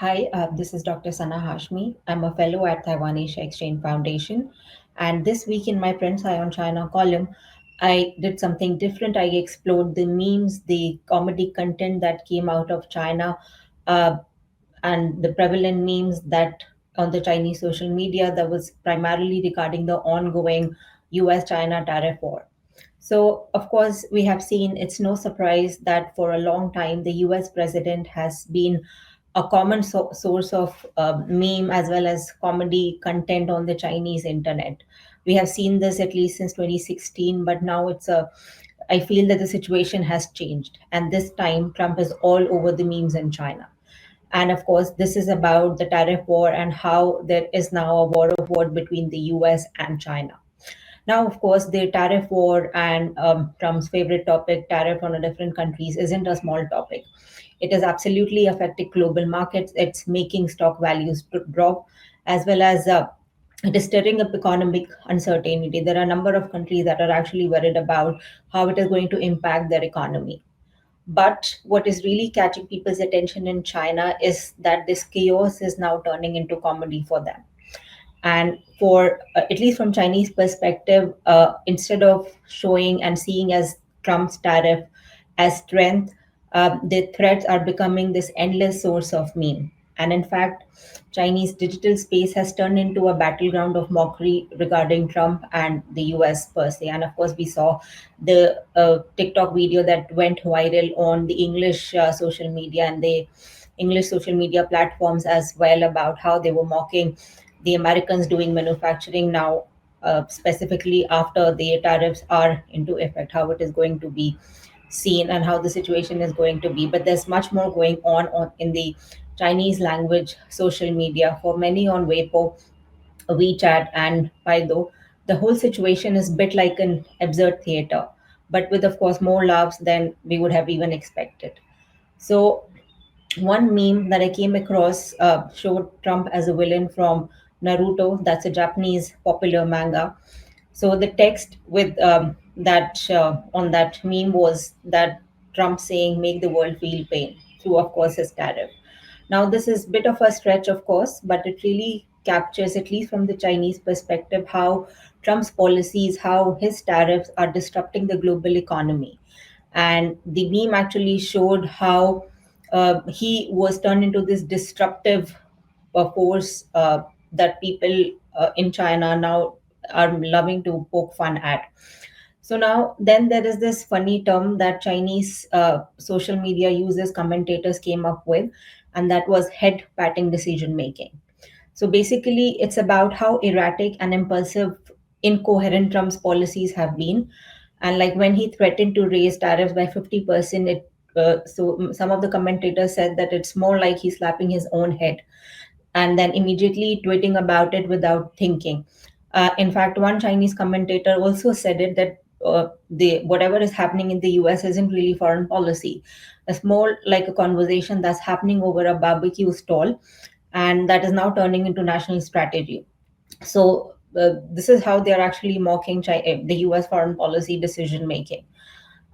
Hi, this is Dr. Sana Hashmi. I'm a fellow at Taiwan Asia Exchange Foundation. And this week in my Prince Eye on China column, I did something different. I explored the memes, the comedy content that came out of China, uh, and the prevalent memes that on the Chinese social media that was primarily regarding the ongoing US China tariff war. So, of course, we have seen it's no surprise that for a long time the US president has been a common source of meme as well as comedy content on the Chinese internet. We have seen this at least since 2016, but now I feel that the situation has changed. And this time, Trump is all over the memes in China. And of course, this is about the tariff war and how there is now a war of word between the US and China. Now, of course, the tariff war and Trump's favorite topic, tariff on a different countries, isn't a small topic. It is absolutely affecting global markets. It's making stock values drop, as well as it is stirring up economic uncertainty. There are a number of countries that are actually worried about how it is going to impact their economy. But what is really catching people's attention in China is that this chaos is now turning into comedy for them. And for at least from Chinese perspective, instead of showing and seeing as Trump's tariff as strength, the threats are becoming this endless source of meme. And in fact, Chinese digital space has turned into a battleground of mockery regarding Trump and the US per se. And of course, we saw the TikTok video that went viral on the English social media and the English social media platforms as well about how they were mocking the Americans doing manufacturing now, specifically after the tariffs are into effect, how it is going to be seen and how the situation is going to be. But there's much more going on in the Chinese language social media for many on Weibo, WeChat, and Baidu. The whole situation is a bit like an absurd theater, but with, of course, more laughs than we would have even expected. So one meme that I came across showed Trump as a villain from Naruto. That's a Japanese popular manga. So the text with that on that meme was that Trump saying "Make the world feel pain" through, of course, his tariff. Now this is a bit of a stretch, of course, but it really captures, at least from the Chinese perspective, how Trump's policies, how his tariffs are disrupting the global economy. And the meme actually showed how he was turned into this disruptive force that people in China now are loving to poke fun at. So now, then there is this funny term that Chinese social media users, commentators came up with, and that was head patting decision making. So basically, it's about how erratic and impulsive, incoherent Trump's policies have been. And like when he threatened to raise tariffs by 50%, some of the commentators said that it's more like he's slapping his own head and then immediately tweeting about it without thinking. In fact, one Chinese commentator also said it that the whatever is happening in the US isn't really foreign policy. It's more like a conversation that's happening over a barbecue stall, and that is now turning into national strategy. So this is how they are actually mocking the US foreign policy decision making.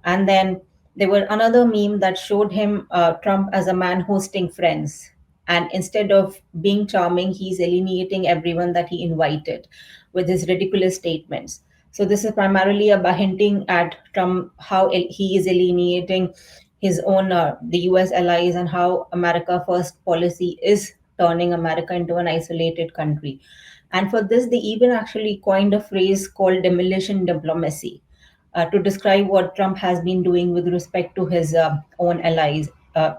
And then there were another meme that showed him Trump as a man hosting friends. And instead of being charming, he's alienating everyone that he invited with his ridiculous statements. So this is primarily about hinting at Trump how he is alienating his own the U.S. allies and how America First policy is turning America into an isolated country. And for this, they even actually coined a phrase called demolition diplomacy to describe what Trump has been doing with respect to his own allies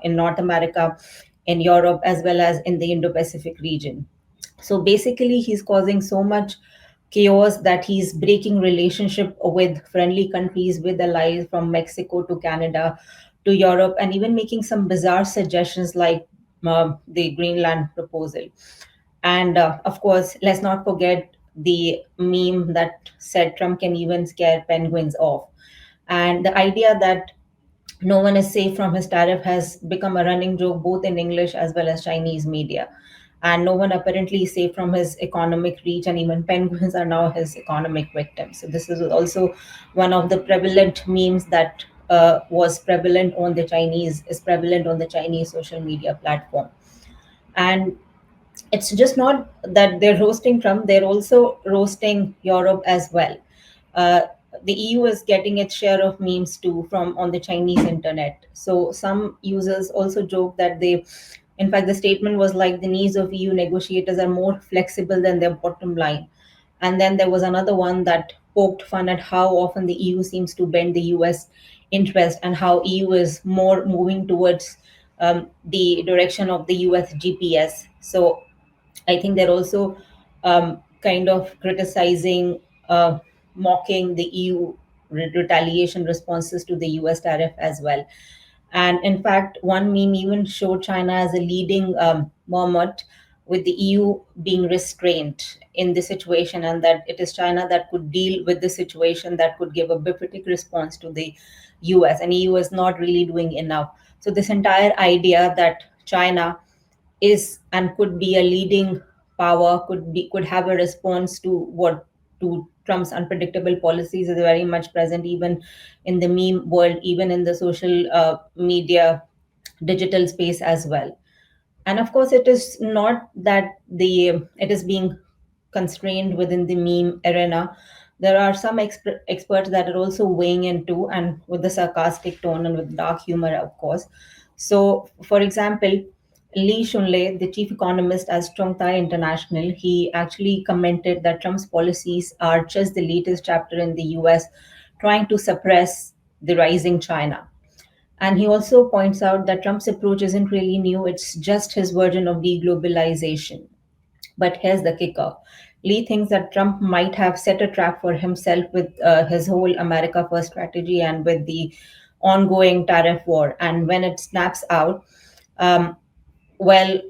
in North America, in Europe, as well as in the Indo Pacific region. So basically, he's causing so much chaos that he's breaking relationship with friendly countries, with allies from Mexico to Canada to Europe, and even making some bizarre suggestions like the Greenland proposal. And of course, let's not forget the meme that said Trump can even scare penguins off. And the idea that no one is safe from his tariff has become a running joke both in English as well as Chinese media. And no one apparently is safe from his economic reach, and even penguins are now his economic victims. So this is also one of the prevalent memes that is prevalent on the Chinese social media platform. And it's just not that they're roasting Trump, they're also roasting Europe as well. Uh, the EU is getting its share of memes too from on the Chinese internet. So some users also joke that in fact, the statement was like the needs of EU negotiators are more flexible than their bottom line. And then there was another one that poked fun at how often the EU seems to bend the US interest and how EU is more moving towards the direction of the US GPS. So I think they're also kind of criticizing, mocking the EU retaliation responses to the US tariff as well. And in fact, one meme even showed China as a leading mermaid, with the EU being restrained in the situation, and that it is China that could deal with the situation, that could give a diplomatic response to the US, and EU is not really doing enough. So, this entire idea that China is and could be a leading power, could have a response to Trump's unpredictable policies, is very much present even in the meme world, even in the social media digital space as well. And of course, it is not that the it is being constrained within the meme arena. There are some experts that are also weighing into, and with the sarcastic tone and with dark humor, of course. So, for example, Lee Shunlei, the chief economist at Strongtai International, he actually commented that Trump's policies are just the latest chapter in the US trying to suppress the rising China. And he also points out that Trump's approach isn't really new, it's just his version of deglobalization. But here's the kicker. Lee thinks that Trump might have set a trap for himself with his whole America First strategy and with the ongoing tariff war. And when it snaps out, um, well,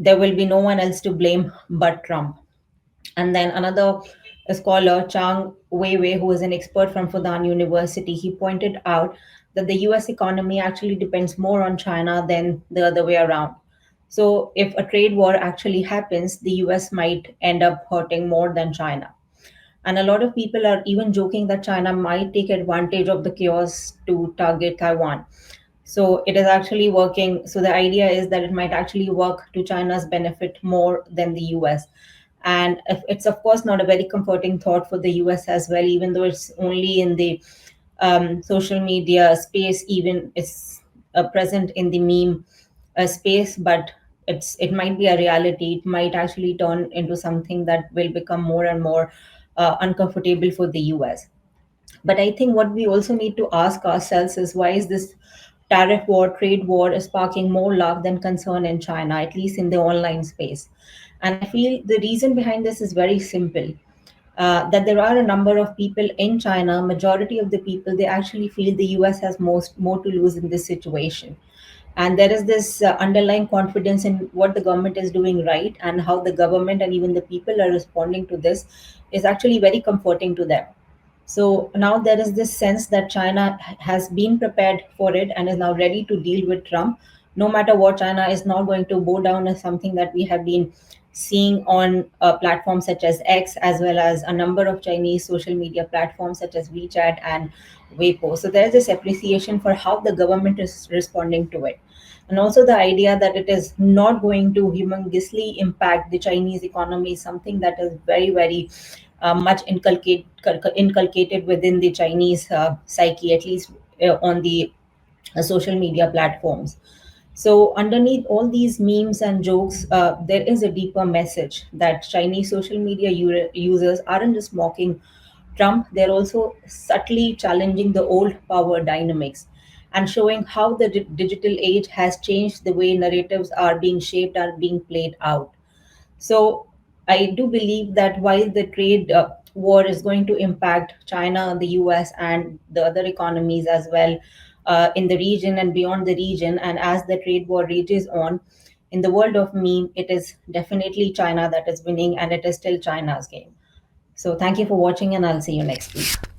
there will be no one else to blame but Trump. And then another scholar, Chang Weiwei, who is an expert from Fudan University, he pointed out that the US economy actually depends more on China than the other way around. So if a trade war actually happens, the US might end up hurting more than China. And a lot of people are even joking that China might take advantage of the chaos to target Taiwan. So it is actually working. So the idea is that it might actually work to China's benefit more than the US. And it's, of course, not a very comforting thought for the US as well, even though it's only in the social media space, even it's present in the meme space, but it might be a reality. It might actually turn into something that will become more and more uncomfortable for the US. But I think what we also need to ask ourselves is, why is this tariff war, trade war, is sparking more love than concern in China, at least in the online space? And I feel the reason behind this is very simple. That there are a number of people in China, majority of the people, they actually feel the US has most more to lose in this situation. And there is this underlying confidence in what the government is doing right, and how the government and even the people are responding to this is actually very comforting to them. So now there is this sense that China has been prepared for it and is now ready to deal with Trump. No matter what, China is not going to bow down, as something that we have been seeing on platforms such as X, as well as a number of Chinese social media platforms such as WeChat and Weibo. So there is this appreciation for how the government is responding to it. And also the idea that it is not going to humongously impact the Chinese economy is something that is very, very much inculcated within the Chinese psyche, at least on the social media platforms. So, underneath all these memes and jokes, there is a deeper message that Chinese social media users aren't just mocking Trump, they're also subtly challenging the old power dynamics and showing how the digital age has changed the way narratives are being shaped, are being played out. So I do believe that while the trade war is going to impact China, the US, and the other economies as well in the region and beyond the region, and as the trade war rages on, in the world of meme, it is definitely China that is winning, and it is still China's game. So thank you for watching, and I'll see you next week.